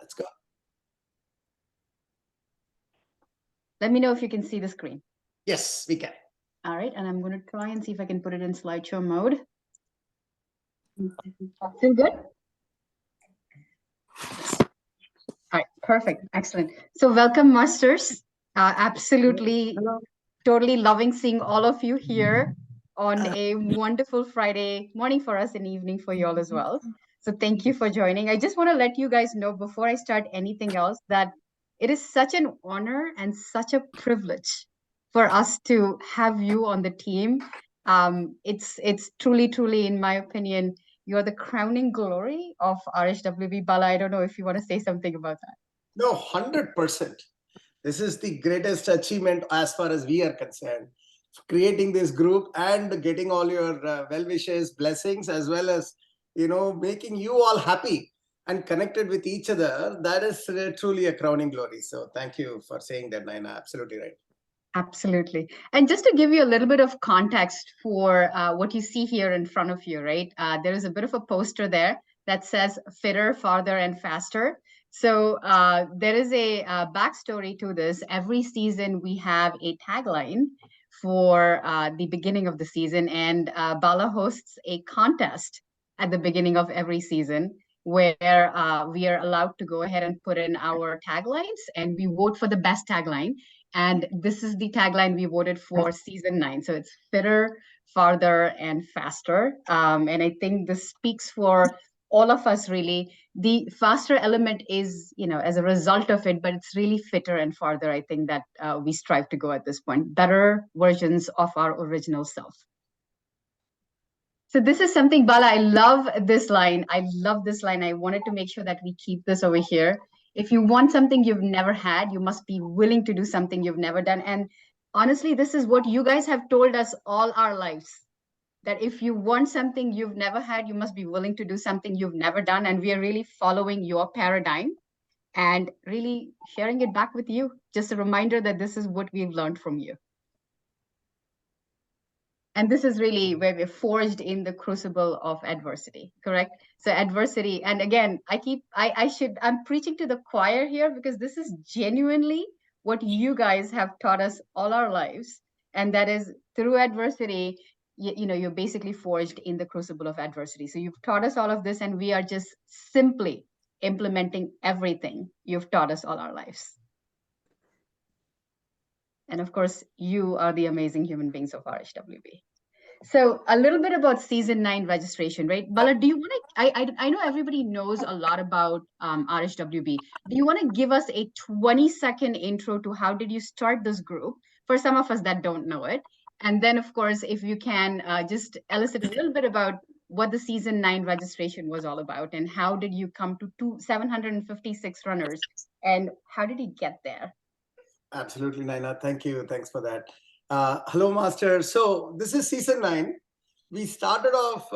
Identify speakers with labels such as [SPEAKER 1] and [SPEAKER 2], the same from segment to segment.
[SPEAKER 1] Let's go.
[SPEAKER 2] Let me know if you can see the screen.
[SPEAKER 1] Yes, we can.
[SPEAKER 2] All right, and I'm going to try and see if I can put it in slideshow mode. Still good? All right, perfect, excellent. So welcome, masters. Absolutely, totally loving seeing all of you here on a wonderful Friday morning for us and evening for you all as well. So thank you for joining. I just want to let you guys know before I start anything else that it is such an honor and such a privilege for us to have you on the team. It's truly, in my opinion, you're the crowning glory of RHWB. Bala, I don't know if you want to say something about that.
[SPEAKER 1] No, 100%. This is the greatest achievement as far as we are concerned. Creating this group and getting all your well wishes, blessings, as well as, making you all happy and connected with each other. That is truly a crowning glory. So thank you for saying that, Nayana. Absolutely right.
[SPEAKER 2] Absolutely. And just to give you a little bit of context for what you see here in front of you, right? There is a bit of a poster there that says fitter, farther, and faster. So there is a backstory to this. Every season we have a tagline for the beginning of the season, and Bala hosts a contest at the beginning of every season where we are allowed to go ahead and put in our taglines and we vote for the best tagline. And this is the tagline we voted for season 9. So it's fitter, farther, and faster. And I think this speaks for all of us, really. The faster element is, as a result of it, but it's really fitter and farther, I think, that we strive to go at this point. Better versions of our original self. So this is something, Bala, I love this line. I love this line. I wanted to make sure that we keep this over here. If you want something you've never had, you must be willing to do something you've never done. And honestly, this is what you guys have told us all our lives, that if you want something you've never had, you must be willing to do something you've never done. And we are really following your paradigm and really sharing it back with you. Just a reminder that this is what we've learned from you. And this is really where we're forged in the crucible of adversity, correct? So adversity, and again, I'm preaching to the choir here because this is genuinely what you guys have taught us all our lives. And that is through adversity, you're basically forged in the crucible of adversity. So you've taught us all of this, and we are just simply implementing everything you've taught us all our lives. And of course, you are the amazing human beings of RHWB. So a little bit about season 9 registration, right? Bala, do you want to, I know everybody knows a lot about RHWB. Do you want to give us a 20-second intro to how did you start this group for some of us that don't know it? And then, of course, if you can just elicit a little bit about what the season 9 registration was all about and how did you come to 756 runners and how did you get there?
[SPEAKER 1] Absolutely, Naina. Thank you. Thanks for that. Hello, Master. So this is season 9. We started off,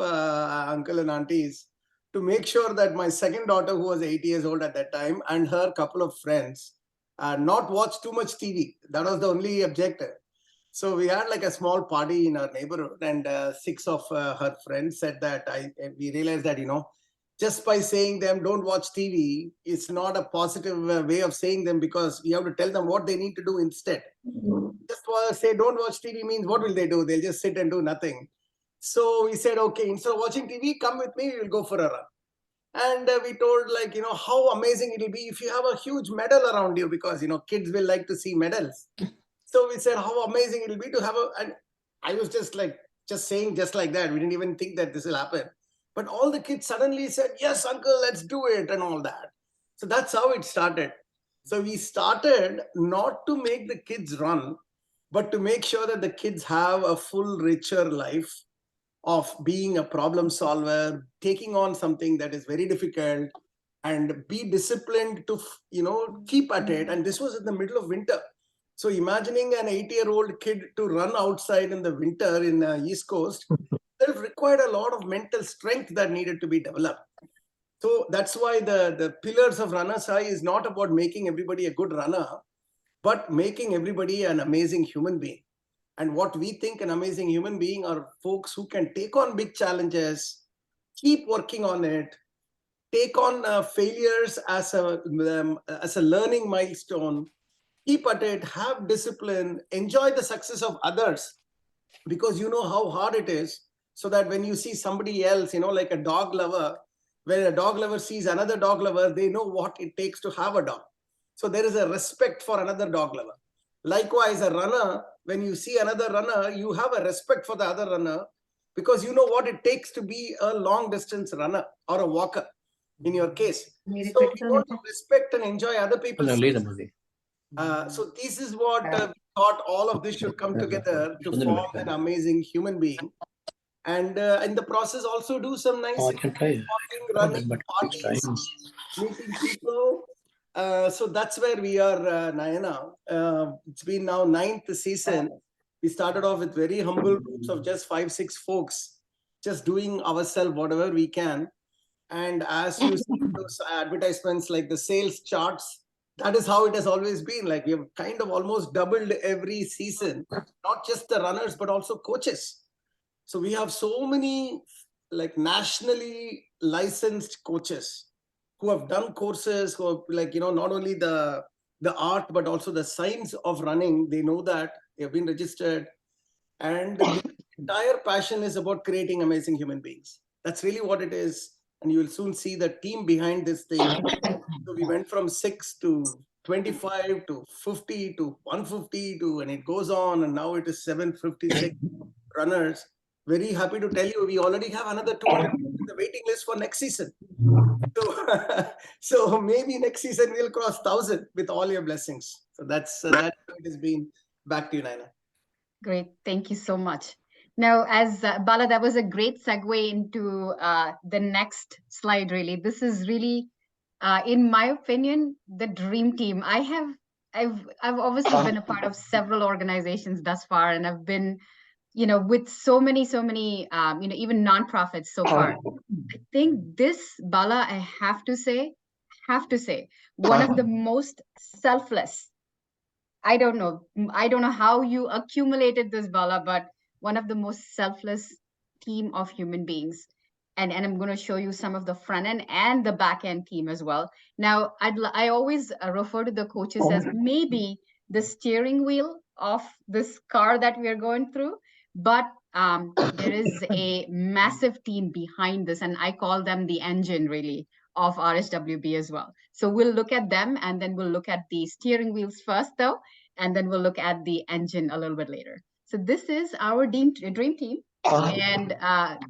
[SPEAKER 1] uncle and aunties, to make sure that my second daughter, who was 8 years old at that time, and her couple of friends not watch too much TV. That was the only objective. So we had like a small party in our neighborhood, and 6 of her friends said that we realized that, just by saying them don't watch TV, it's not a positive way of saying them, because you have to tell them what they need to do instead. Just say don't watch TV means what will they do? They'll just sit and do nothing. So we said, okay, instead of watching TV, come with me, we'll go for a run. And we told, how amazing it will be if you have a huge medal around you, because, kids will like to see medals. So we said how amazing it will be to have and I was just saying just like that. We didn't even think that this will happen. But all the kids suddenly said, yes, uncle, let's do it, and all that. So that's how it started. So we started not to make the kids run, but to make sure that the kids have a full, richer life of being a problem solver, taking on something that is very difficult, and be disciplined to, keep at it. And this was in the middle of winter. So imagining an 8-year-old kid to run outside in the winter in the East Coast, that required a lot of mental strength that needed to be developed. So that's why the pillars of Runner's High is not about making everybody a good runner, but making everybody an amazing human being. And what we think an amazing human being are folks who can take on big challenges, keep working on it, take on failures as a learning milestone, keep at it, have discipline, enjoy the success of others, because you know how hard it is. So that when you see somebody else, like a dog lover, when a dog lover sees another dog lover, they know what it takes to have a dog. So there is a respect for another dog lover. Likewise, a runner, when you see another runner, you have a respect for the other runner, because you know what it takes to be a long distance runner or a walker in your case. So we want to respect and enjoy other people's success. So this is what we thought all of this should come together to form an amazing human being. And in the process, also do some nice walking, running, parties, meeting people. So that's where we are, Nayana. It's been now 9th season. We started off with very humble groups of just 5-6 folks, just doing ourselves whatever we can. And as you see those advertisements, like the sales charts, that is how it has always been. Like we have kind of almost doubled every season, not just the runners, but also coaches. So we have so many like nationally licensed coaches who have done courses, who have not only the art, but also the science of running. They know that they have been registered. And the entire passion is about creating amazing human beings. That's really what it is. And you will soon see the team behind this thing. So we went from 6 to 25 to 50 to 150 to, and it goes on. And now it is 756 runners. Very happy to tell you, we already have another 200 in the waiting list for next season. So, so maybe next season we'll cross 1,000 with all your blessings. So that's how it has been. Back to you, Naina.
[SPEAKER 2] Great. Thank you so much. Now, as Bala, that was a great segue into the next slide, really. This is really, in my opinion, the dream team. I've obviously been a part of several organizations thus far, and I've been, with so many, even nonprofits so far. I think this, Bala, I have to say, one of the most selfless. I don't know how you accumulated this, Bala, but one of the most selfless team of human beings. And I'm going to show you some of the front end and the back end team as well. Now, I always refer to the coaches as maybe the steering wheel of this car that we are going through, but there is a massive team behind this, and I call them the engine, really, of RHWB as well. So we'll look at them, and then we'll look at the steering wheels first, though, and then we'll look at the engine a little bit later. So this is our dream team. And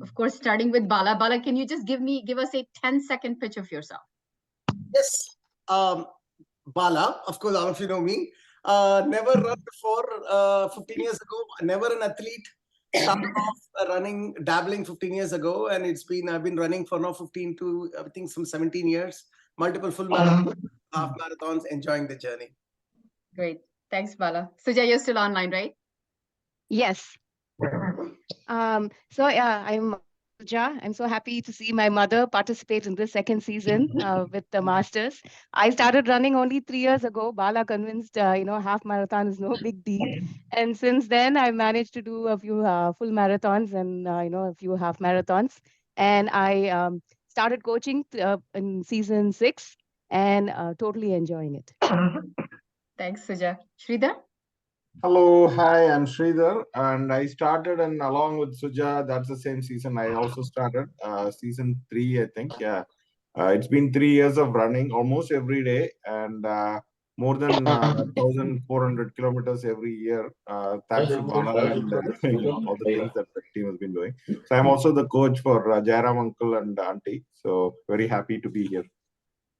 [SPEAKER 2] of course, starting with Bala. Bala, can you just give us a 10-second pitch of yourself?
[SPEAKER 1] Yes. Bala, of course, all of you know me. Never run before 15 years ago, never an athlete. Started off running, dabbling 15 years ago, and I've been running for now 15 to, I think, some 17 years, multiple full marathons, half marathons, enjoying the journey.
[SPEAKER 2] Great. Thanks, Bala. Suja, you're still online, right?
[SPEAKER 3] Yes. I'm Suja. I'm so happy to see my mother participate in this second season with the Masters. I started running only 3 years ago. Bala convinced, half marathon is no big deal. And since then, I managed to do a few full marathons and, a few half marathons. And I started coaching in season 6 and totally enjoying it.
[SPEAKER 2] Thanks, Suja. Sridhar?
[SPEAKER 4] Hello, hi, I'm Sridhar, and I started, and along with Suja, that's the same season I also started, season 3, I think. Yeah, it's been 3 years of running almost every day, and more than 1,400 kilometers every year. Thanks to Bala and all the things that the team has been doing. So I'm also the coach for Jairam uncle and auntie. So very happy to be here.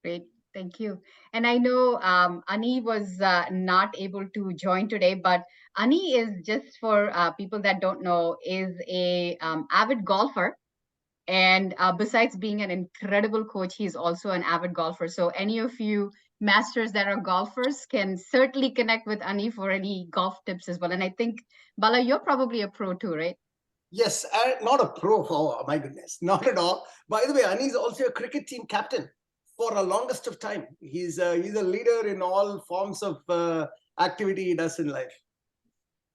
[SPEAKER 2] Great. Thank you. And I know Ani was not able to join today, but Ani is, just for people that don't know, is a avid golfer. And besides being an incredible coach, he's also an avid golfer. So any of you masters that are golfers can certainly connect with Ani for any golf tips as well. And I think, Bala, you're probably a pro too, right?
[SPEAKER 1] Yes, not a pro. Oh my goodness, not at all. By the way, Ani is also a cricket team captain for a longest of time. He's a leader in all forms of activity he does in life.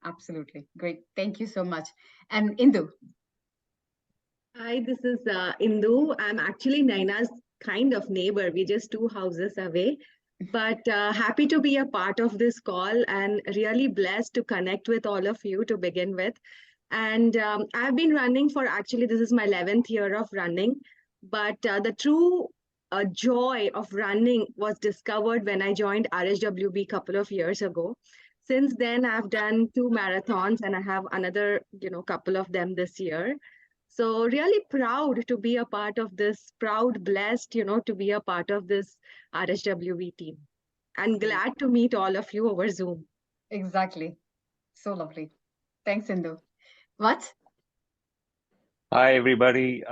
[SPEAKER 2] Absolutely. Great. Thank you so much. And Indu.
[SPEAKER 5] Hi, this is Indu. I'm actually Naina's kind of neighbor. We're just 2 houses away. But happy to be a part of this call and really blessed to connect with all of you to begin with. And I've been running for actually, this is my 11th year of running. But the true joy of running was discovered when I joined RHWB a couple of years ago. Since then, I've done 2 marathons and I have another, couple of them this year. So really proud to be a part of this, proud, blessed, to be a part of this RHWB team. And glad to meet all of you over Zoom.
[SPEAKER 2] Exactly. So lovely. Thanks, Indu. What?
[SPEAKER 6] Hi, everybody.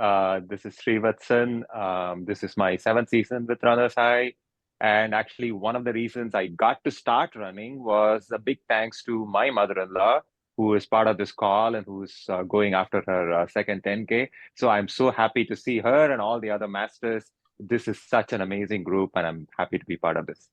[SPEAKER 6] This is Srivatsan. This is my 7th season with Runners High. And actually, one of the reasons I got to start running was a big thanks to my mother-in-law, who is part of this call and who's going after her second 10K. So I'm so happy to see her and all the other masters. This is such an amazing group, and I'm happy to be part of this.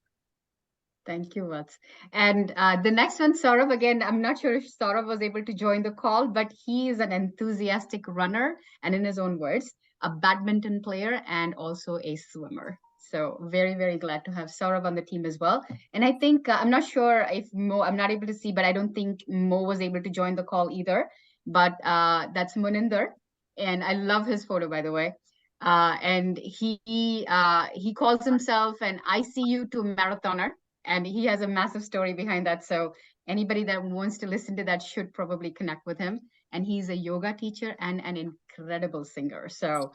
[SPEAKER 2] Thank you, Vats. And the next one, Saurav, again, I'm not sure if Saurav was able to join the call, but he is an enthusiastic runner and, in his own words, a badminton player and also a swimmer. So very, very glad to have Saurav on the team as well. And I think, I'm not sure if Mo, I'm not able to see, but I don't think Mo was able to join the call either. But that's Muninder. And I love his photo, by the way. And he calls himself an ICU2 marathoner. And he has a massive story behind that. So anybody that wants to listen to that should probably connect with him. And he's a yoga teacher and an incredible singer. So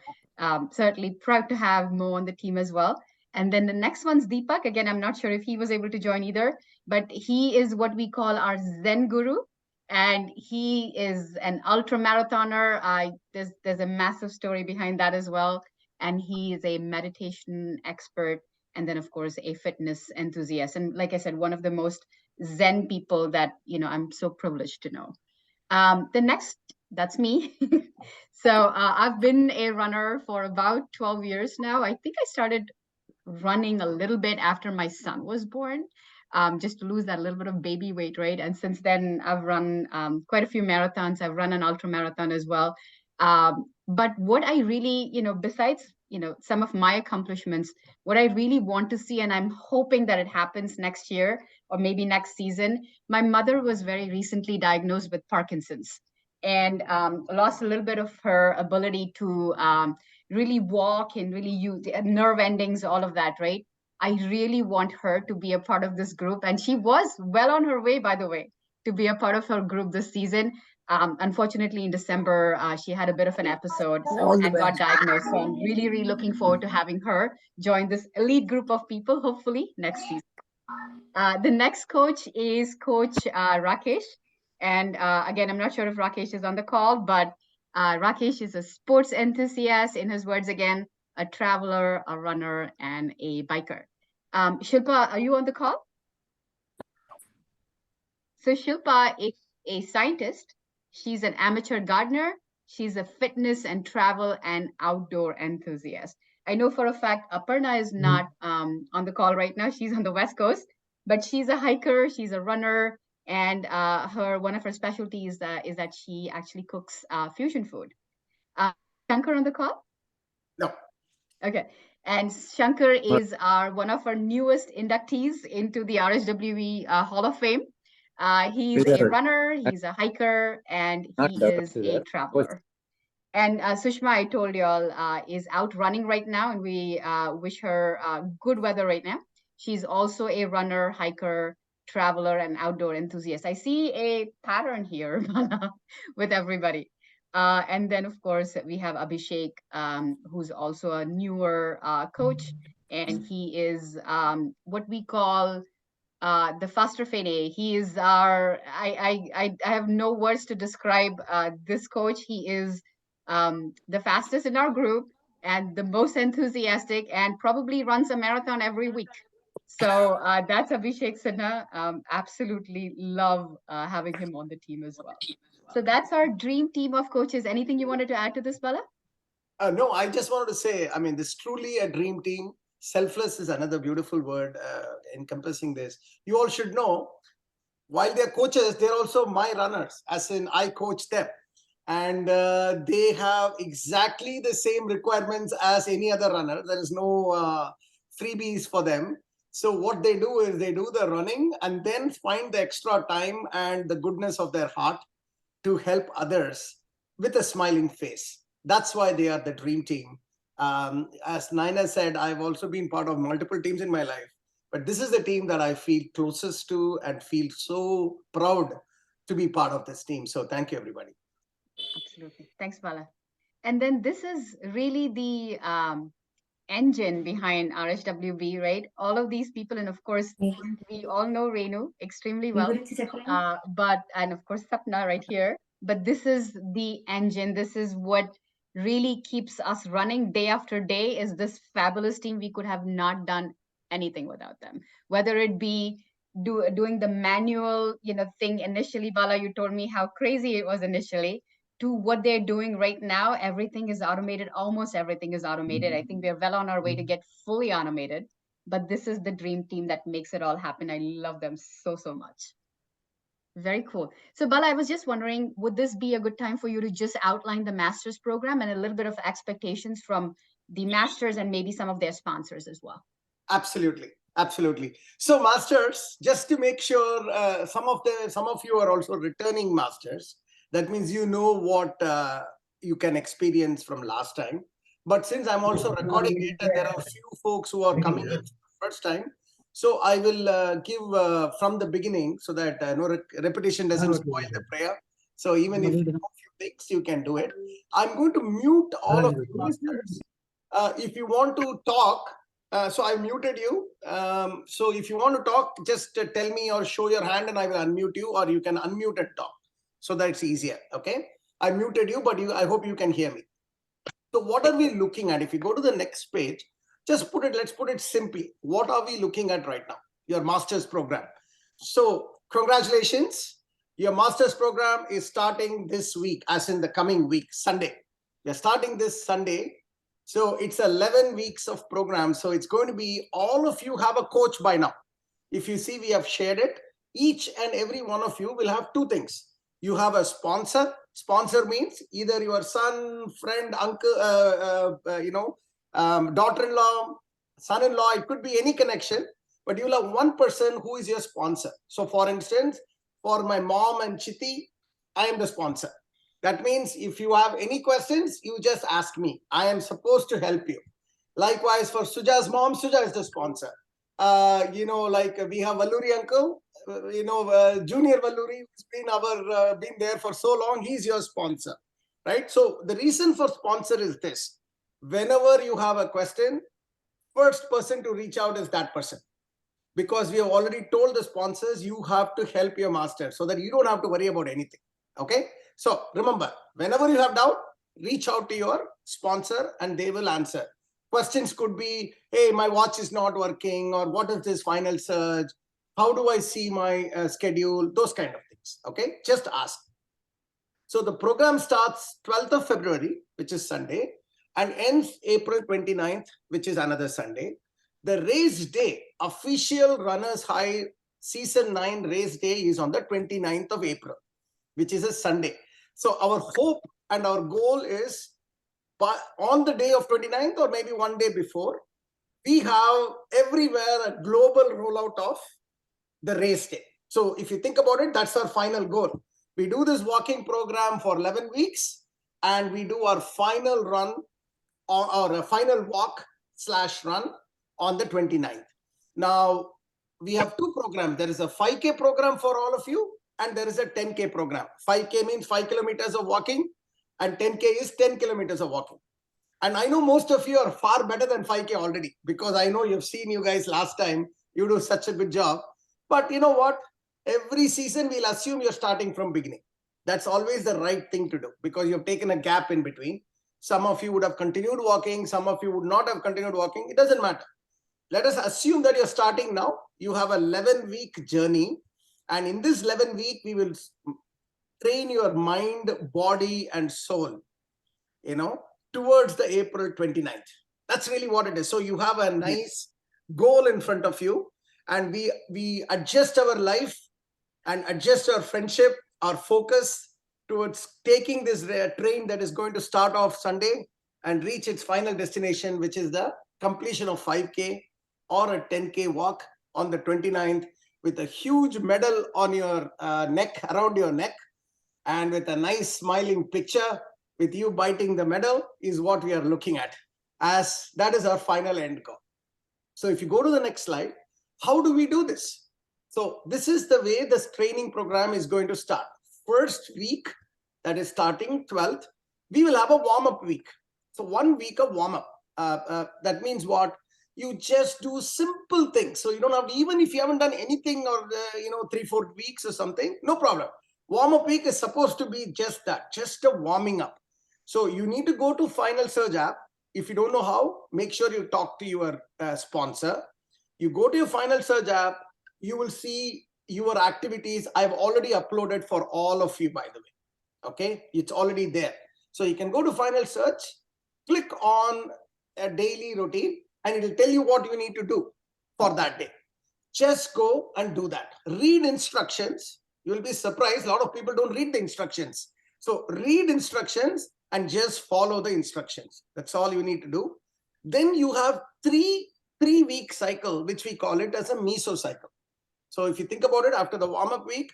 [SPEAKER 2] certainly proud to have Mo on the team as well. And then the next one's Deepak. Again, I'm not sure if he was able to join either, but he is what we call our Zen guru. And he is an ultra marathoner. There's a massive story behind that as well. And he is a meditation expert. And then, of course, a fitness enthusiast. And like I said, one of the most Zen people that, I'm so privileged to know. The next, that's me. So I've been a runner for about 12 years now. I think I started running a little bit after my son was born, just to lose that little bit of baby weight, right? And since then, I've run quite a few marathons. I've run an ultra marathon as well. But what I really, besides some of my accomplishments, what I really want to see, and I'm hoping that it happens next year or maybe next season. My mother was very recently diagnosed with Parkinson's and lost a little bit of her ability to really walk and really use nerve endings, all of that, right? I really want her to be a part of this group. And she was well on her way, by the way, to be a part of her group this season. Unfortunately, in December, she had a bit of an episode and got diagnosed. So I'm really, really looking forward to having her join this elite group of people, hopefully next season. The next coach is Coach Rakesh. And again, I'm not sure if Rakesh is on the call, but Rakesh is a sports enthusiast, in his words again, a traveler, a runner, and a biker. Shilpa, are you on the call? So Shilpa is a scientist. She's an amateur gardener. She's a fitness and travel and outdoor enthusiast. I know for a fact Aparna is not on the call right now. She's on the West Coast, but she's a hiker. She's a runner. And one of her specialties is that she actually cooks fusion food. Shankar on the call?
[SPEAKER 1] No.
[SPEAKER 2] Okay. And Shankar is one of our newest inductees into the RHWB Hall of Fame. He's a runner, he's a hiker, and he is a traveler. And Sushma, I told you all, is out running right now, and we wish her good weather right now. She's also a runner, hiker, traveler, and outdoor enthusiast. I see a pattern here with everybody. And then, of course, we have Abhishek, who's also a newer coach, and he is what we call the faster Fene. He is I have no words to describe this coach. He is the fastest in our group and the most enthusiastic, and probably runs a marathon every week. So that's Abhishek Sinha. Absolutely love having him on the team as well. So that's our dream team of coaches. Anything you wanted to add to this, Bala?
[SPEAKER 1] No, I just wanted to say, I mean, this is truly a dream team. Selfless is another beautiful word encompassing this. You all should know, while they're coaches, they're also my runners, as in I coach them. and they have exactly the same requirements as any other runner. There is no freebies for them. So what they do is they do the running and then find the extra time and the goodness of their heart to help others with a smiling face. That's why they are the dream team. As Naina said, I've also been part of multiple teams in my life, but this is the team that I feel closest to and feel so proud to be part of this team. So thank you, everybody.
[SPEAKER 2] Absolutely. Thanks, Bala. And then this is really the engine behind RHWB, right? All of these people, and of course, we all know Renu extremely well, and of course, Sapna right here. But this is the engine. This is what really keeps us running day after day, is this fabulous team. We could have not done anything without them, whether it be doing the manual, thing initially. Bala, you told me how crazy it was initially, to what they're doing right now. Everything is automated. Almost everything is automated. I think we're well on our way to get fully automated, but this is the dream team that makes it all happen. I love them so, so much. Very cool. So Bala, I was just wondering, would this be a good time for you to just outline the master's program and a little bit of expectations from the masters and maybe some of their sponsors as well?
[SPEAKER 1] Absolutely. Absolutely. So masters, just to make sure, some of you are also returning masters. That means you know what you can experience from last time. But since I'm also recording it and there are a few folks who are coming in for the first time, so I will give from the beginning so that no repetition doesn't spoil the prayer. So even if you know a few things, you can do it. I'm going to mute all of you masters. If you want to talk, so I muted you. So if you want to talk, just tell me or show your hand and I will unmute you, or you can unmute and talk. So that's easier. Okay. I muted you, but I hope you can hear me. So what are we looking at? If you go to the next page, just let's put it simply. What are we looking at right now? Your master's program. So congratulations. Your master's program is starting this week, as in the coming week, Sunday. You're starting this Sunday. So it's 11 weeks of program. So it's going to be, all of you have a coach by now. If you see, we have shared it. Each and every one of you will have two things. You have a sponsor. Sponsor means either your son, friend, uncle, daughter-in-law, son-in-law. It could be any connection, but you'll have one person who is your sponsor. So for instance, for my mom and Chiti, I am the sponsor. That means if you have any questions, you just ask me. I am supposed to help you. Likewise, for Suja's mom, Suja is the sponsor. Like we have Valluri uncle, Junior Valluri, who's been there for so long. He's your sponsor, right? So the reason for sponsor is this: whenever you have a question, first person to reach out is that person, because we have already told the sponsors you have to help your master so that you don't have to worry about anything. Okay. So remember, whenever you have doubt, reach out to your sponsor and they will answer. Questions could be, hey, my watch is not working, or what is this final surge? How do I see my schedule? Those kind of things. Okay, just ask. So the program starts 12th of February, which is Sunday, and ends April 29th, which is another Sunday. The race day, official Runners High Season 9 race day, is on the 29th of April, which is a Sunday. So our hope and our goal is, on the day of 29th or maybe one day before, we have everywhere a global rollout of the race day. So if you think about it, that's our final goal. We do this walking program for 11 weeks and we do our final run or a final walk/run on the 29th. Now, we have two programs. There is a 5K program for all of you and there is a 10K program. 5K means 5 kilometers of walking and 10K is 10 kilometers of walking. And I know most of you are far better than 5K already, because I know you've seen you guys last time. You do such a good job. But you know what? Every season we'll assume you're starting from beginning. That's always the right thing to do, because you've taken a gap in between. Some of you would have continued walking. Some of you would not have continued walking. It doesn't matter. Let us assume that you're starting now. You have a 11-week journey. And in this 11 week, we will train your mind, body, and soul, towards the April 29th. That's really what it is. So you have a nice goal in front of you, and we adjust our life and adjust our friendship, our focus, towards taking this train that is going to start off Sunday and reach its final destination, which is the completion of 5K or a 10K walk on the 29th, with a huge medal on your neck, around your neck, and with a nice smiling picture with you biting the medal is what we are looking at, as that is our final end goal. So if you go to the next slide, how do we do this? So this is the way this training program is going to start. First week, that is starting 12th, we will have a warm-up week. So 1 week of warm-up. That means what? You just do simple things. So you don't have to, even if you haven't done anything or 3-4 weeks or something, no problem. Warm-up week is supposed to be just that, just a warming up. So you need to go to Final Surge app. If you don't know how, make sure you talk to your sponsor. You go to your Final Surge app, you will see your activities. I've already uploaded for all of you, by the way. Okay, it's already there. So you can go to Final Search, click on a daily routine, and it will tell you what you need to do for that day. Just go and do that. Read instructions. You will be surprised. A lot of people don't read the instructions. So read instructions and just follow the instructions. That's all you need to do. Then you have three-week cycle, which we call it as a meso cycle. So if you think about it, after the warm-up week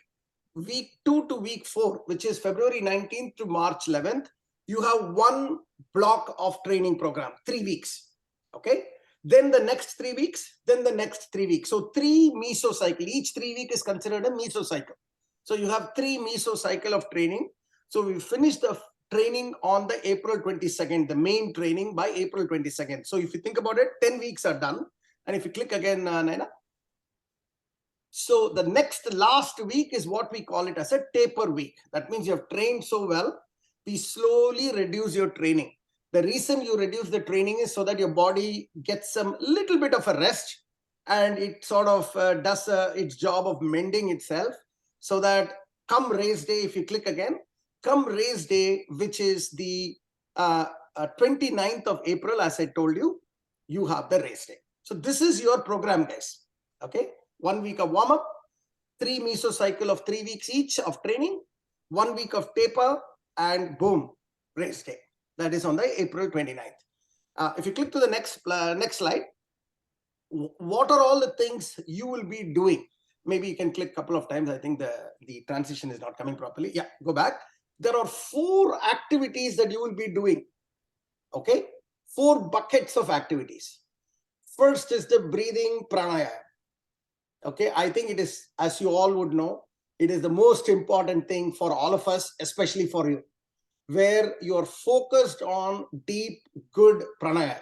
[SPEAKER 1] 2 to week 4, which is February 19th to March 11th, you have one block of training program, 3 weeks. Okay. Then the next 3 weeks, then the next 3 weeks. So 3 meso cycle. Each 3 week is considered a meso cycle. So you have 3 meso cycle of training. So we finish the training on the April 22nd, the main training by April 22nd. So if you think about it, 10 weeks are done. And if you click again, Nayana. So the last week is what we call it as a taper week. That means you have trained so well, we slowly reduce your training. The reason you reduce the training is so that your body gets some little bit of a rest, and it sort of does its job of mending itself, so that come race day, if you click again, come race day, which is the 29th of April, as I told you, you have the race day. So this is your program, guys. Okay. 1 week of warm-up, 3 meso cycle of 3 weeks each of training, 1 week of taper, and boom, race day. That is on the April 29th. If you click to the next slide, what are all the things you will be doing? Maybe you can click a couple of times. I think the transition is not coming properly. Yeah, go back. There are 4 activities that you will be doing. Okay, 4 buckets of activities. First is the breathing pranayama. Okay, I think it is, as you all would know, it is the most important thing for all of us, especially for you, where you are focused on deep, good pranayama.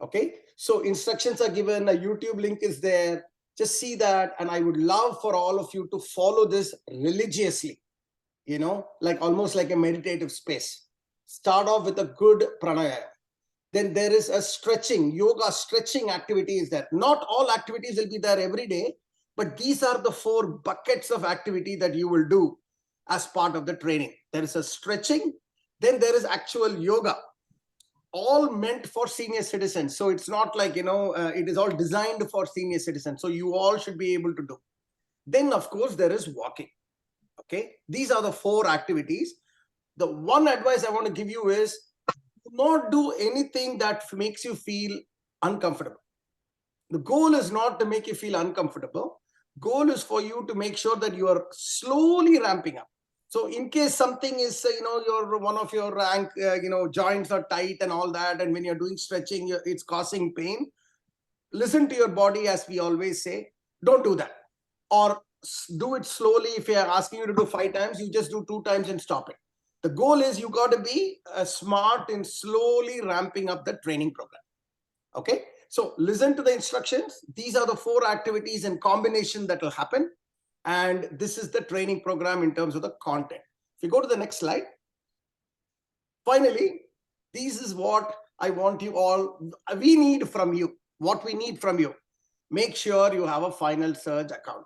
[SPEAKER 1] Okay, so instructions are given, a YouTube link is there. Just see that, and I would love for all of you to follow this religiously, like almost like a meditative space. Start off with a good pranayama. Then there is a stretching, yoga stretching activity is there. Not all activities will be there every day, but these are the 4 buckets of activity that you will do as part of the training. There is a stretching, then there is actual yoga, all meant for senior citizens. So it's not like, it is all designed for senior citizens. So you all should be able to do. Then, of course, there is walking. Okay, these are the 4 activities. The one advice I want to give you is, do not do anything that makes you feel uncomfortable. The goal is not to make you feel uncomfortable. Goal is for you to make sure that you are slowly ramping up. So in case something is, one of your joints are tight and all that, and when you're doing stretching, it's causing pain, listen to your body, as we always say. Don't do that. Or do it slowly. If you're asking you to do 5 times, you just do 2 times and stop it. The goal is you got to be smart in slowly ramping up the training program. Okay, so listen to the instructions. These are the 4 activities in combination that will happen. And this is the training program in terms of the content. If you go to the next slide. Finally, this is what I want you all, we need from you. What we need from you. Make sure you have a Final Surge account.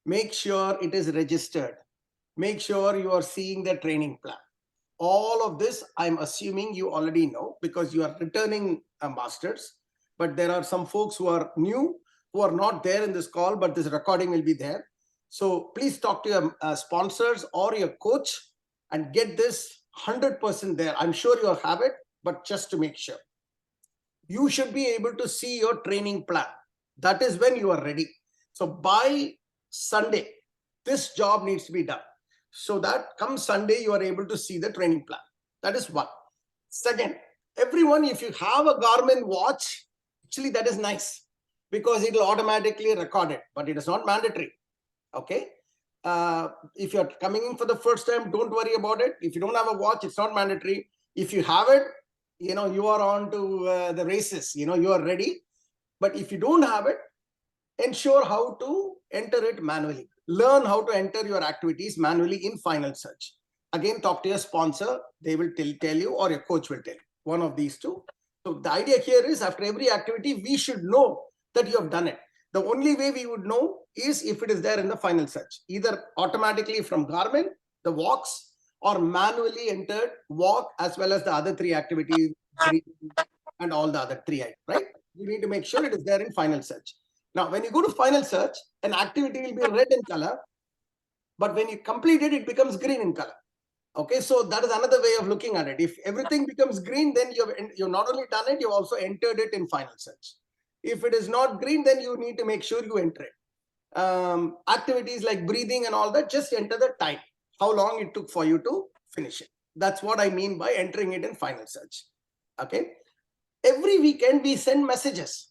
[SPEAKER 1] Make sure it is registered. Make sure you are seeing the training plan. All of this, I'm assuming you already know, because you are returning masters. But there are some folks who are new, who are not there in this call, but this recording will be there. So please talk to your sponsors or your coach and get this 100% there. I'm sure you'll have it, but just to make sure, you should be able to see your training plan. That is when you are ready. So by Sunday, this job needs to be done, so that come Sunday, you are able to see the training plan. That is one. Second, everyone, if you have a Garmin watch, actually that is nice because it will automatically record it, but it is not mandatory. Okay. If you're coming in for the first time, don't worry about it. If you don't have a watch, it's not mandatory. If you have it, you are on to the races, you are ready. But if you don't have it, ensure how to enter it manually. Learn how to enter your activities manually in Final Search. Again, talk to your sponsor. They will tell you, or your coach will tell you, one of these two. So the idea here is, after every activity, we should know that you have done it. The only way we would know is if it is there in the Final Search, either automatically from Garmin, the walks, or manually entered walk, as well as the other 3 activities, and all the other 3, right? You need to make sure it is there in Final Search. Now, when you go to Final Search, an activity will be red in color, but when you complete it, it becomes green in color. Okay, so that is another way of looking at it. If everything becomes green, then you've not only done it, you've also entered it in Final Search. If it is not green, then you need to make sure you enter it. Activities like breathing and all that, just enter the time, how long it took for you to finish it. That's what I mean by entering it in Final Search. Okay. Every weekend we send messages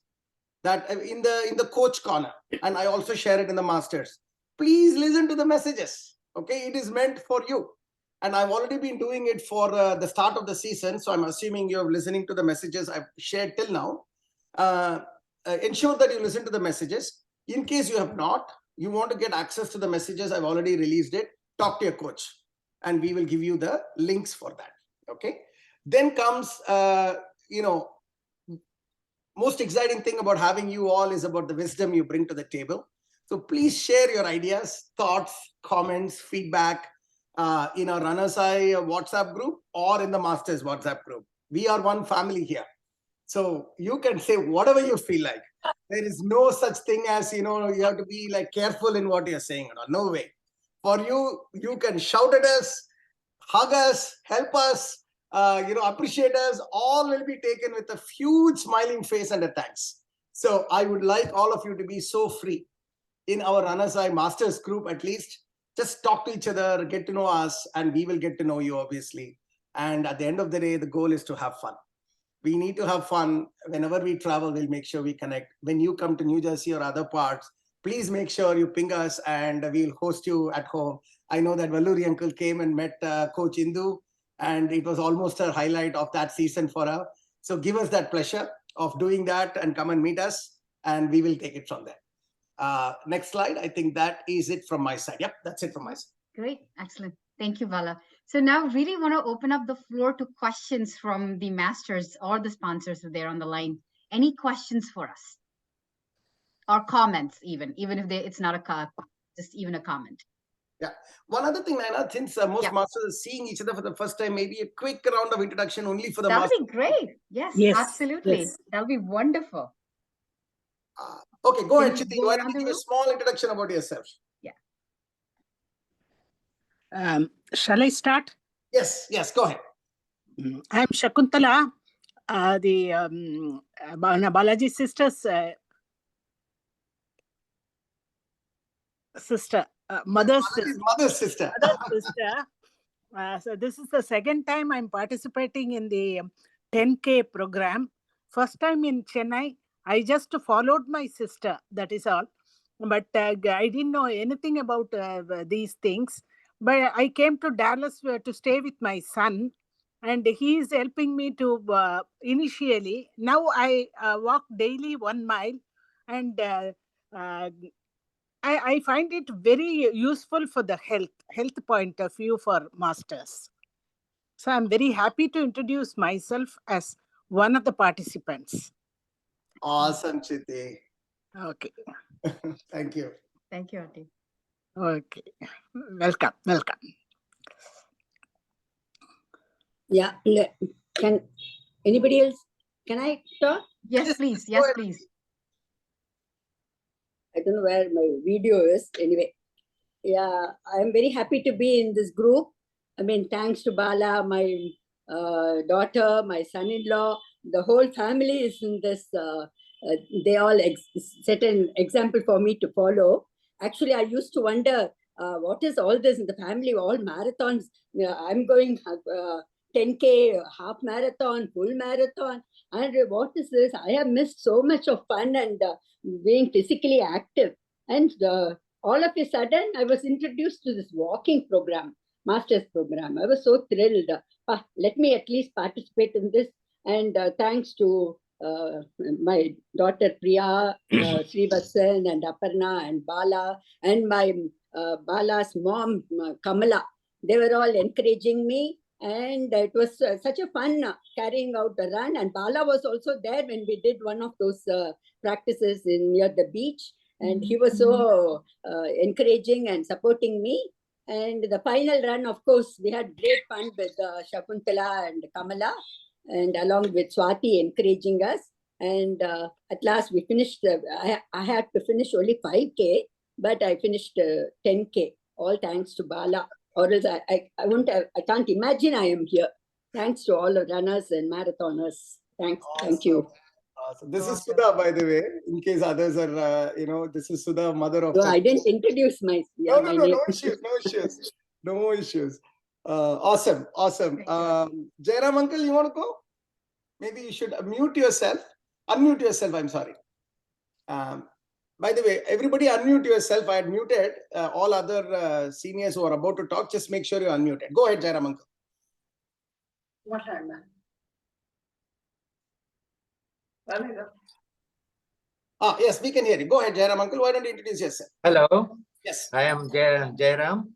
[SPEAKER 1] that in the coach corner, and I also share it in the masters. Please listen to the messages. Okay, it is meant for you. And I've already been doing it for the start of the season. So I'm assuming you're listening to the messages I've shared till now. Ensure that you listen to the messages. In case you have not, you want to get access to the messages, I've already released it. Talk to your coach, and we will give you the links for that. Okay. Then comes, most exciting thing about having you all is about the wisdom you bring to the table. So please share your ideas, thoughts, comments, feedback in our Runners High WhatsApp group or in the Masters WhatsApp group. We are one family here. So you can say whatever you feel like. There is no such thing as, you have to be like careful in what you're saying. No way. For you, you can shout at us, hug us, help us, appreciate us. All will be taken with a huge smiling face and a thanks. So I would like all of you to be so free in our Runners High Masters group, at least. Just talk to each other, get to know us, and we will get to know you, obviously. And at the end of the day, the goal is to have fun. We need to have fun. Whenever we travel, we'll make sure we connect. When you come to New Jersey or other parts, please make sure you ping us and we'll host you at home. I know that Valluri uncle came and met Coach Indu, and it was almost a highlight of that season for her. So give us that pleasure of doing that and come and meet us, and we will take it from there. Next slide. I think that is it from my side. Yep, that's it from my side.
[SPEAKER 2] Great. Excellent. Thank you, Bala. So now really want to open up the floor to questions from the masters or the sponsors if they're on the line. Any questions for us? Or comments, even if it's not just even a comment.
[SPEAKER 1] Yeah. One other thing, Nayana, since most masters are seeing each other for the first time, maybe a quick round of introduction only for the masters.
[SPEAKER 2] That would be great. Yes, absolutely. Yes. That would be wonderful.
[SPEAKER 1] Okay, go ahead, Chiti. Why don't you give a small introduction about yourself?
[SPEAKER 2] Yeah.
[SPEAKER 7] Shall I start?
[SPEAKER 1] Yes, go ahead.
[SPEAKER 7] I'm Shakuntala, the Balaji sister's sister, mother's sister. So this is the second time I'm participating in the 10K program. First time in Chennai, I just followed my sister, that is all. But I didn't know anything about these things. But I came to Dallas to stay with my son, and he is helping me to initially. Now I walk daily 1 mile, and I find it very useful for the health point of view for masters. So I'm very happy to introduce myself as one of the participants.
[SPEAKER 1] Awesome, Chiti.
[SPEAKER 7] Okay.
[SPEAKER 1] Thank you.
[SPEAKER 2] Thank you, Auntie.
[SPEAKER 7] Okay. Welcome.
[SPEAKER 8] Yeah. Can anybody else? Can I talk?
[SPEAKER 2] Yes, please. Yes, please.
[SPEAKER 8] I don't know where my video is. Anyway, yeah, I'm very happy to be in this group. I mean, thanks to Bala, my daughter, my son-in-law, the whole family is in this. They all set an example for me to follow. Actually, I used to wonder, what is all this in the family? All marathons. I'm going 10K, half marathon, full marathon. And what is this? I have missed so much of fun and being physically active. And all of a sudden, I was introduced to this walking program, master's program. I was so thrilled. Let me at least participate in this. And thanks to my daughter Priya, Srivatsan, and Aparna, and Bala, and my Bala's mom, Kamala. They were all encouraging me. And it was such a fun carrying out the run. And Bala was also there when we did one of those practices near the beach. And he was so encouraging and supporting me. And the final run, of course, we had great fun with Shakuntala and Kamala, and along with Swati encouraging us. And at last we finished, I had to finish only 5K, but I finished 10K, all thanks to Bala. Or else I can't imagine I am here. Thanks to all the runners and marathoners. Thanks.
[SPEAKER 1] Awesome.
[SPEAKER 8] Thank you.
[SPEAKER 1] Awesome. This is Sudha, by the way, in case others are, this is Sudha, mother of...
[SPEAKER 8] So I didn't introduce my name.
[SPEAKER 1] No issues. No issues. Awesome. Jairam uncle, you want to go? Maybe you should unmute yourself, I'm sorry. By the way, everybody unmute yourself. I had muted all other seniors who are about to talk. Just make sure you're unmuted. Go ahead, Jairam uncle.
[SPEAKER 9] What happened?
[SPEAKER 1] Yes, we can hear you. Go ahead, Jairam uncle. Why don't you introduce yourself?
[SPEAKER 9] Hello.
[SPEAKER 1] Yes.
[SPEAKER 9] I am Jairam,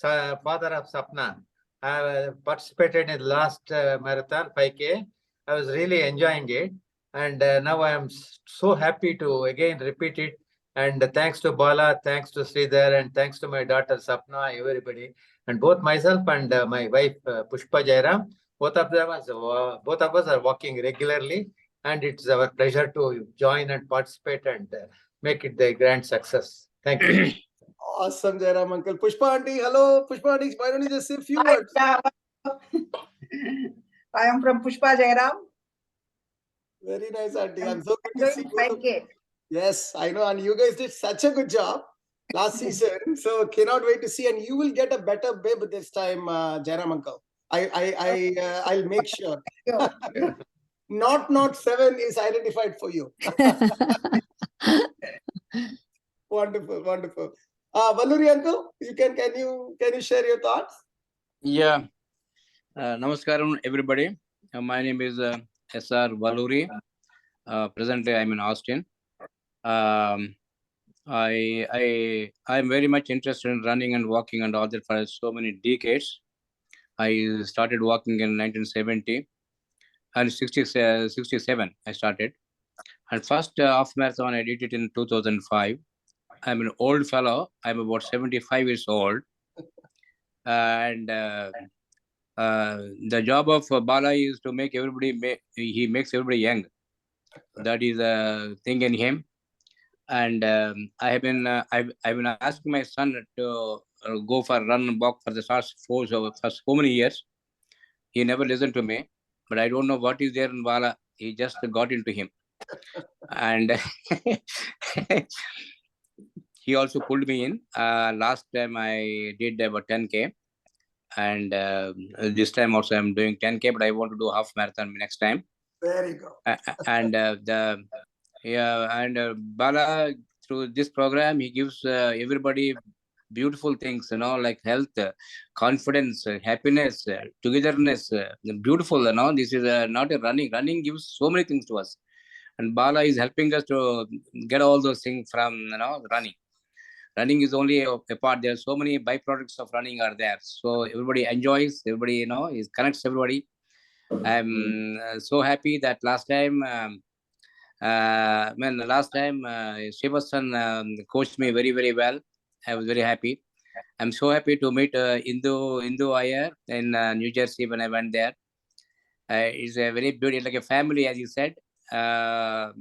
[SPEAKER 9] father of Sapna. I participated in the last marathon, 5K. I was really enjoying it. And now I am so happy to again repeat it. And thanks to Bala, thanks to Sridhar, and thanks to my daughter Sapna, everybody. And both myself and my wife Pushpa Jairam, both of us are walking regularly. And it's our pleasure to join and participate and make it the grand success. Thank you.
[SPEAKER 1] Awesome, Jairam uncle. Pushpa auntie, hello. Pushpa auntie, why don't you just say a few words?
[SPEAKER 10] I am from Pushpa Jairam.
[SPEAKER 1] Very nice, auntie. I'm so good to see you.
[SPEAKER 10] 5K.
[SPEAKER 1] Yes, I know. And you guys did such a good job last season. So cannot wait to see. And you will get a better bib this time, Jairam uncle. I'll make sure. Not 7 is identified for you. Wonderful. Valuri uncle, can you share your thoughts?
[SPEAKER 11] Yeah. Namaskaram, everybody. My name is SR Valuri. Presently, I'm in Austin. I'm very much interested in running and walking and all that for so many decades. I started walking in 1970 and 67 I started. And first half marathon I did it in 2005. I'm an old fellow. I'm about 75 years old. And the job of Bala is to make everybody, he makes everybody young. That is a thing in him. And I've been asking my son to go for a run and walk for the first so many years. He never listened to me, but I don't know what is there in Bala. He just got into him. And he also pulled me in. Last time I did about 10K. And this time also I'm doing 10K, but I want to do half marathon next time.
[SPEAKER 1] There you go.
[SPEAKER 11] And Bala, through this program, he gives everybody beautiful things, like health, confidence, happiness, togetherness, beautiful, This is not a running. Running gives so many things to us. And Bala is helping us to get all those things from, running. Running is only a part. There are so many byproducts of running are there. So everybody enjoys, everybody, it connects everybody. I'm so happy that last time, Srivatsan coached me very, very well. I was very happy. I'm so happy to meet Indu Iyer in New Jersey when I went there. It's a very beautiful, like a family, as you said. I'm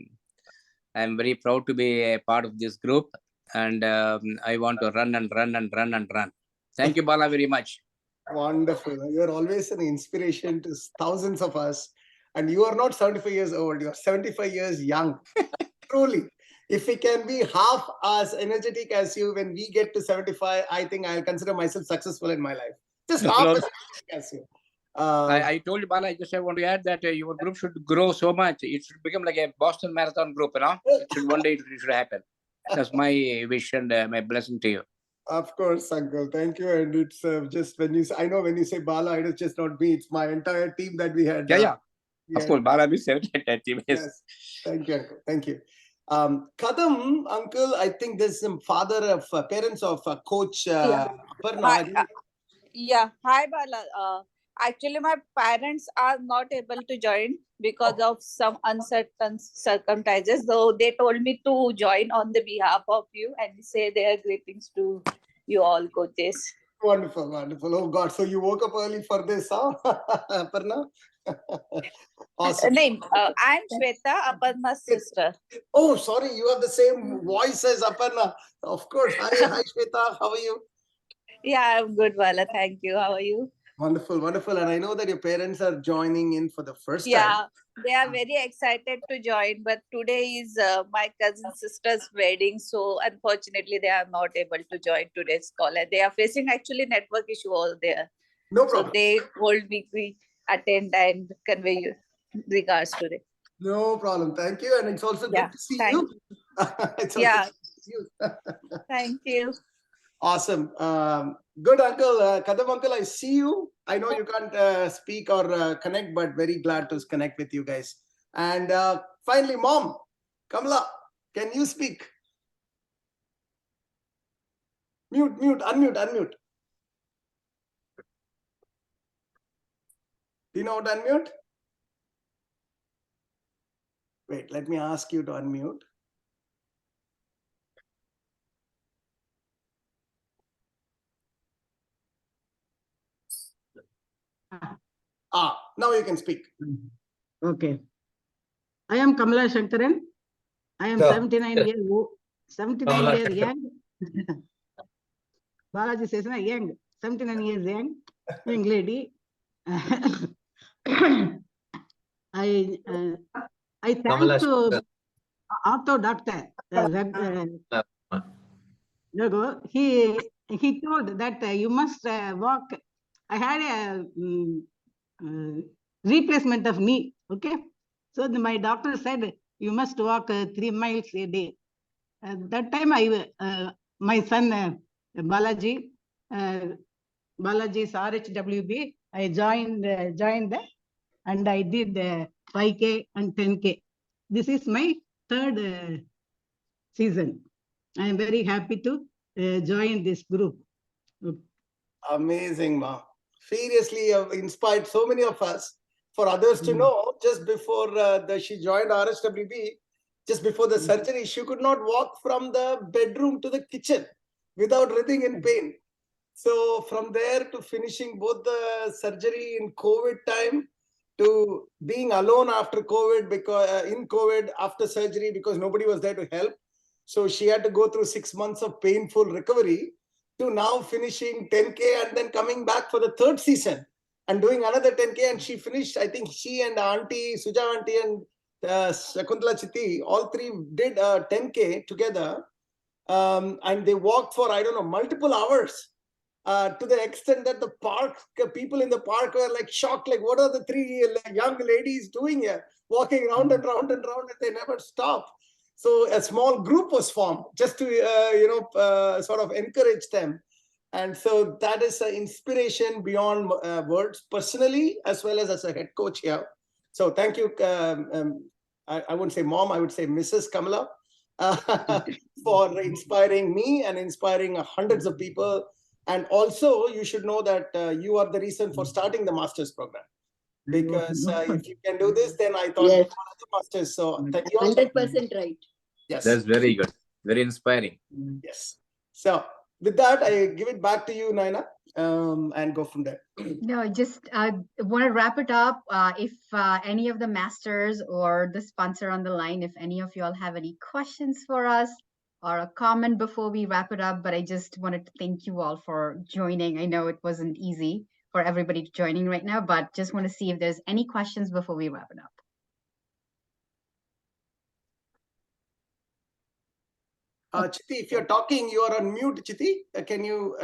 [SPEAKER 11] very proud to be a part of this group. And I want to run. Thank you, Bala, very much.
[SPEAKER 1] Wonderful. You're always an inspiration to thousands of us. And you are not 75 years old, you're 75 years young. Truly. If we can be half as energetic as you when we get to 75, I think I'll consider myself successful in my life. Just half
[SPEAKER 11] No,
[SPEAKER 1] as energetic as you.
[SPEAKER 11] I told you, Bala, I just want to add that your group should grow so much. It should become like a Boston Marathon group, you know. It should one day it should happen. That's my wish and my blessing to you.
[SPEAKER 1] Of course, Uncle. Thank you. And it's just when you say, I know when you say Bala, it is just not me. It's my entire team that we had.
[SPEAKER 11] Yeah.
[SPEAKER 1] Yeah.
[SPEAKER 11] Of course, Bala is 78 team.
[SPEAKER 1] Yes. Thank you, Uncle. Thank you. Kadam, Uncle, I think there's some parents of Coach Aparna.
[SPEAKER 12] Yeah. Hi, Bala. Actually, my parents are not able to join because of some uncertain circumstances. So they told me to join on the behalf of you and say their greetings to you all, coaches.
[SPEAKER 1] Wonderful, wonderful. Oh God, so you woke up early for this, huh? Aparna? Awesome.
[SPEAKER 12] Name, I'm Shweta, Aparna's sister.
[SPEAKER 1] Oh, sorry, you have the same voice as Aparna. Of course. Hi, Shweta. How are you?
[SPEAKER 12] Yeah, I'm good, Bala. Thank you. How are you?
[SPEAKER 1] Wonderful, wonderful. And I know that your parents are joining in for the first time.
[SPEAKER 12] Yeah, they are very excited to join, but today is my cousin sister's wedding, so unfortunately they are not able to join today's call. And they are facing actually network issue all there.
[SPEAKER 1] No problem.
[SPEAKER 12] So they told me to attend and convey you regards today.
[SPEAKER 1] No problem. Thank you. And it's also good to see you.
[SPEAKER 12] It's yeah. Good to see you. Thank you.
[SPEAKER 1] Awesome. Good, Uncle. Kadam, Uncle, I see you. I know you can't speak or connect, but very glad to connect with you guys. And finally, Mom, Kamala, can you speak? Unmute. Do you know how to unmute? Wait, let me ask you to unmute. Now you can speak.
[SPEAKER 13] Okay. I am Kamala Shankaran. I am 79 years old. 79 years young. Balaji says, young. 79 years young lady. I thank to ortho doctor. He told that you must walk. I had a replacement of knee. Okay, so my doctor said you must walk 3 miles a day. That time my son Balaji's RHWB. I joined that, and I did 5K and 10K. This is my third season. I am very happy to join this group.
[SPEAKER 1] Amazing, Ma. Seriously, inspired so many of us. For others to know, just before she joined RHWB, just before the surgery, she could not walk from the bedroom to the kitchen without writhing in pain. So from there to finishing both the surgery in COVID time to being alone after COVID, because in COVID after surgery, because nobody was there to help. So she had to go through 6 months of painful recovery to now finishing 10K and then coming back for the third season and doing another 10K. And she finished, I think she and Auntie, Suja Auntie and Shakuntala Chitti, all three did 10K together. And they walked for, I don't know, multiple hours. To the extent that the park people in the park were like shocked, like, what are the three young ladies doing here, walking round and round and round, and they never stop. So a small group was formed just to sort of encourage them. And so that is an inspiration beyond words, personally as well as a head coach here. So thank you. I wouldn't say Mom, I would say Mrs. Kamala, for inspiring me and inspiring hundreds of people. And also, you should know that you are the reason for starting the master's program. Because if you can do this, then I thought you are the masters. So thank you.
[SPEAKER 8] 100% right.
[SPEAKER 1] Yes.
[SPEAKER 11] That's very good. Very inspiring.
[SPEAKER 1] Yes. So with that, I give it back to you, Nayana, and go from there.
[SPEAKER 2] No, just want to wrap it up. If any of the masters or the sponsor on the line, if any of you all have any questions for us, or a comment before we wrap it up, but I just wanted to thank you all for joining. I know it wasn't easy for everybody joining right now, but just want to see if there's any questions before we wrap it up.
[SPEAKER 1] Chiti, if you're talking, you are on mute, Chiti. Can you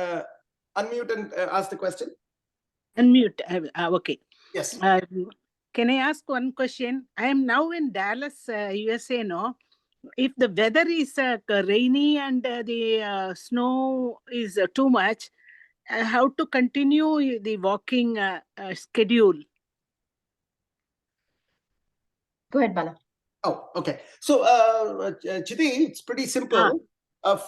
[SPEAKER 1] unmute and ask the question?
[SPEAKER 7] Unmute. Okay.
[SPEAKER 1] Yes.
[SPEAKER 7] Can I ask one question? I am now in Dallas, USA. No, if the weather is rainy and the snow is too much, how to continue the walking schedule?
[SPEAKER 2] Go ahead, Bala.
[SPEAKER 1] Oh, okay. So, Chiti, it's pretty simple.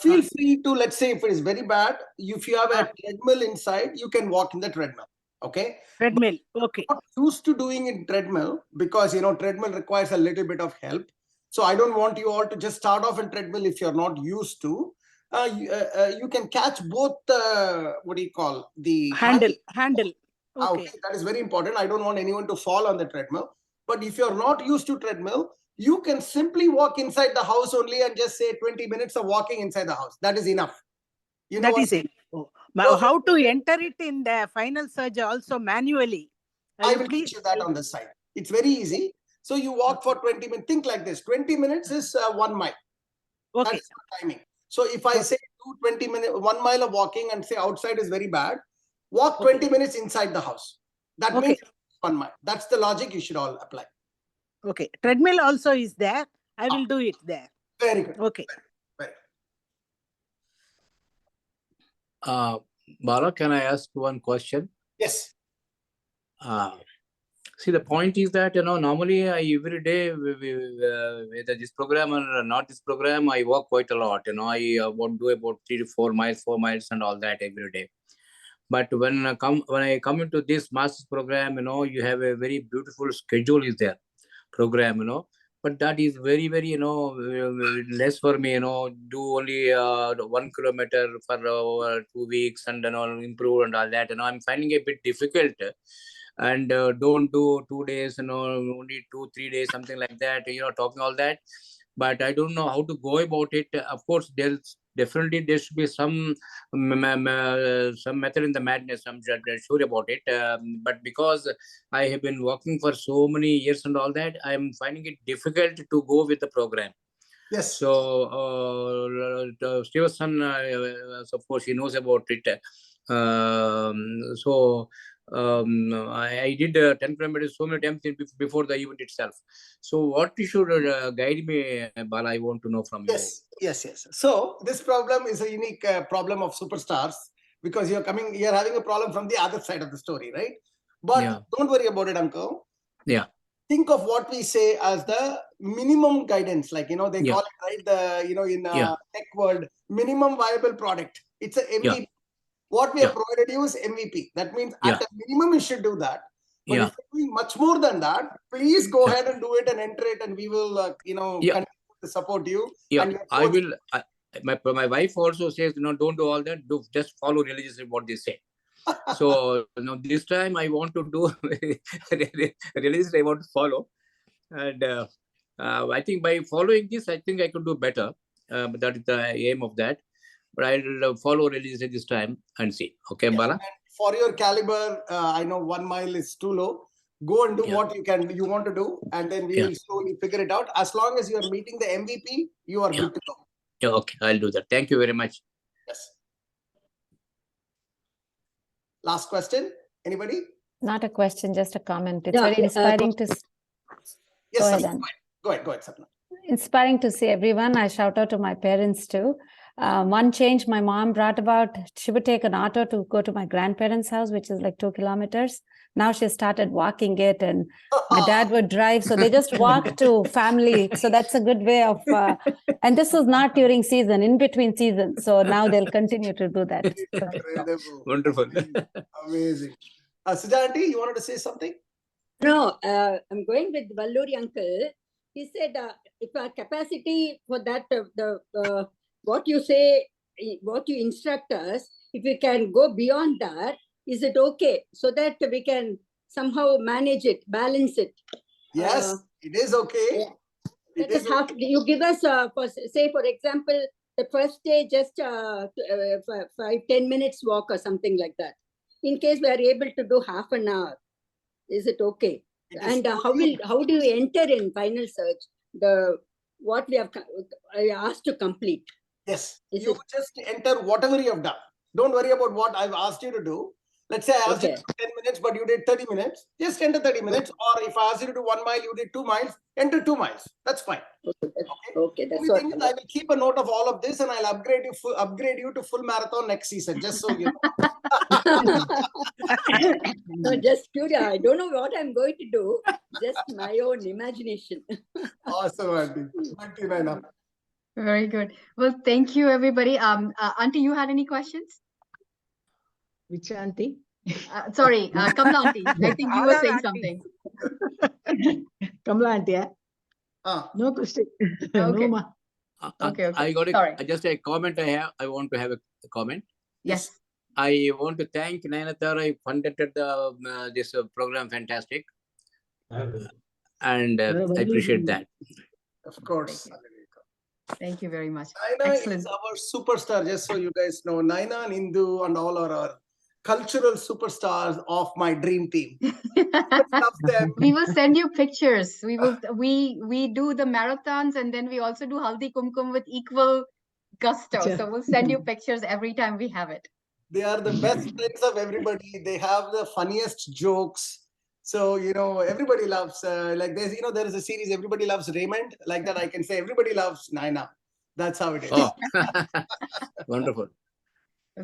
[SPEAKER 1] Feel free to, let's say, if it is very bad, if you have a treadmill inside, you can walk in the treadmill. Okay.
[SPEAKER 7] Treadmill. Okay.
[SPEAKER 1] Not used to doing in treadmill because treadmill requires a little bit of help. So I don't want you all to just start off in treadmill if you're not used to. You can catch both. What do you call the
[SPEAKER 7] handle?
[SPEAKER 1] Okay, that is very important. I don't want anyone to fall on the treadmill. But if you're not used to treadmill, you can simply walk inside the house only and just say 20 minutes of walking inside the house. That is enough.
[SPEAKER 7] That is it. Now, how to enter it in the final surge also manually?
[SPEAKER 1] I will teach you that on the side. It's very easy. So you walk for 20 minutes. Think like this. 20 minutes is 1 mile.
[SPEAKER 7] Okay.
[SPEAKER 1] That's the timing. So if I say do 20 minutes, 1 mile of walking and say outside is very bad, walk 20 minutes inside the house. That means 1 mile. That's the logic you should all apply.
[SPEAKER 7] Okay. Treadmill also is there. I will do it there.
[SPEAKER 1] Very good.
[SPEAKER 7] Okay.
[SPEAKER 1] Very
[SPEAKER 11] good. Bala, can I ask one question?
[SPEAKER 1] Yes.
[SPEAKER 11] See, the point is that, normally every day, whether this program or not this program, I walk quite a lot. I won't do about 3 to 4 miles and all that every day. But when I come into this master's program, you have a very beautiful schedule is there, program, but that is very, very, less for me, do only 1 kilometer for 2 weeks and improve and all that. I'm finding it a bit difficult. And don't do 2 days, only 2-3 days, something like that, talking all that. But I don't know how to go about it. Of course, there should be some method in the madness. I'm sure about it. But because I have been working for so many years and all that, I'm finding it difficult to go with the program.
[SPEAKER 1] Yes.
[SPEAKER 11] So Stevenson, of course, he knows about it. I did 10 kilometers so many times before the event itself. So what you should guide me, Bala, I want to know from you.
[SPEAKER 1] Yes. So this problem is a unique problem of superstars because you're having a problem from the other side of the story, right? But don't worry about it, uncle.
[SPEAKER 11] Yeah.
[SPEAKER 1] Think of what we say as the minimum guidance, like, they call it, right? In tech world, minimum viable product. It's a MVP. What we have provided you is MVP. That means at a minimum, you should do that. But if you're doing much more than that, please go ahead and do it and enter it, and we will, continue to support you.
[SPEAKER 11] Yeah,
[SPEAKER 1] and
[SPEAKER 11] I will. My wife also says, don't do all that. Just follow religiously what they say. So this time I want to do religiously. I want to follow, and I think by following this, I think I could do better. But that is the aim of that. But I'll follow religiously this time and see. Okay, Bala?
[SPEAKER 1] And for your caliber, I know 1 mile is too low. Go and do what you want to do, and then we will slowly figure it out. As long as you are meeting the MVP, you are good to go.
[SPEAKER 11] Yeah, okay, I'll do that. Thank you very much.
[SPEAKER 1] Yes. Last question. Anybody?
[SPEAKER 14] Not a question, just a comment. It's very inspiring to.
[SPEAKER 1] Yes, go ahead, Sapna.
[SPEAKER 14] Inspiring to see everyone. I shout out to my parents too. One change my mom brought about, she would take an auto to go to my grandparents' house, which is like 2 kilometers. Now she started walking it, and my dad would drive. So they just walk to family. So that's a good way of, and this was not during season, in between seasons. So now they'll continue to do that.
[SPEAKER 11] Wonderful.
[SPEAKER 1] Amazing. Sujanti, you wanted to say something?
[SPEAKER 8] No, I'm going with Valluri uncle. He said, if our capacity for that, what you say, what you instruct us, if we can go beyond that, is it okay? So that we can somehow manage it, balance it.
[SPEAKER 1] Yes, it is okay.
[SPEAKER 8] Yeah. You give us, for example, the first day, just 5-10 minutes walk or something like that. in case we are able to do half an hour, is it okay? And how do you enter in final search what we have asked to complete?
[SPEAKER 1] Yes, you just enter whatever you have done. Don't worry about what I've asked you to do. Let's say I asked you to do 10 minutes, but you did 30 minutes. Just enter 30 minutes. Or if I asked you to do 1 mile, you did 2 miles. Enter 2 miles. That's fine.
[SPEAKER 8] Okay, that's
[SPEAKER 1] the
[SPEAKER 8] what.
[SPEAKER 1] thing is, I will keep a note of all of this, and I'll upgrade you to full marathon next season. Just so you know.
[SPEAKER 8] No, just curious. I don't know what I'm going to do. Just my own imagination.
[SPEAKER 1] Awesome, Auntie. Back to you, Nayana.
[SPEAKER 2] Very good. Well, thank you, everybody. Auntie, you had any questions?
[SPEAKER 13] Which auntie?
[SPEAKER 2] Sorry, Kamla Auntie. I think you were saying something.
[SPEAKER 13] Kamla auntie, yeah? No question.
[SPEAKER 2] Okay.
[SPEAKER 13] No, ma.
[SPEAKER 2] Okay.
[SPEAKER 11] I got
[SPEAKER 2] Sorry.
[SPEAKER 11] just a comment I want to have a comment.
[SPEAKER 2] Yes.
[SPEAKER 11] I want to thank Nayana I funded this program fantastic. And I appreciate that.
[SPEAKER 1] Of course.
[SPEAKER 2] Thank you very much.
[SPEAKER 1] Nayana
[SPEAKER 2] Excellent.
[SPEAKER 1] is our superstar, just so you guys know. Nayana and Indu and all are our cultural superstars of my dream team. Loves them.
[SPEAKER 2] We will send you pictures. We do the marathons, and then we also do Haldi Kumkum with equal gusto. So we'll send you pictures every time we have it.
[SPEAKER 1] They are the best friends of everybody. They have the funniest jokes. So, everybody loves, like there's, there is a series, Everybody Loves Raymond. Like that, I can say everybody loves Nayana. That's how it is.
[SPEAKER 11] Oh, wonderful.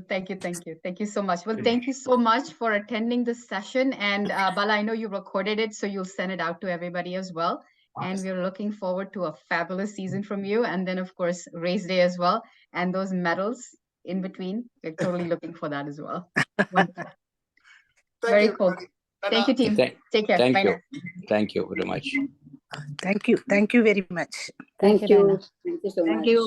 [SPEAKER 2] Thank you. Thank you so much. Well, thank you so much for attending this session. And Bala, I know you recorded it, so you'll send it out to everybody as well. And we're looking forward to a fabulous season from you. And then, of course, race day as well. And those medals in between. We're totally looking for that as well. Very cool. Thank you, team. Take care.
[SPEAKER 11] Thank
[SPEAKER 2] Bye
[SPEAKER 11] you.
[SPEAKER 2] now.
[SPEAKER 11] Thank you very much.
[SPEAKER 7] Thank you. Thank you very much.
[SPEAKER 8] Thank you.
[SPEAKER 14] Nayana.
[SPEAKER 8] Thank you so much.
[SPEAKER 13] Thank you.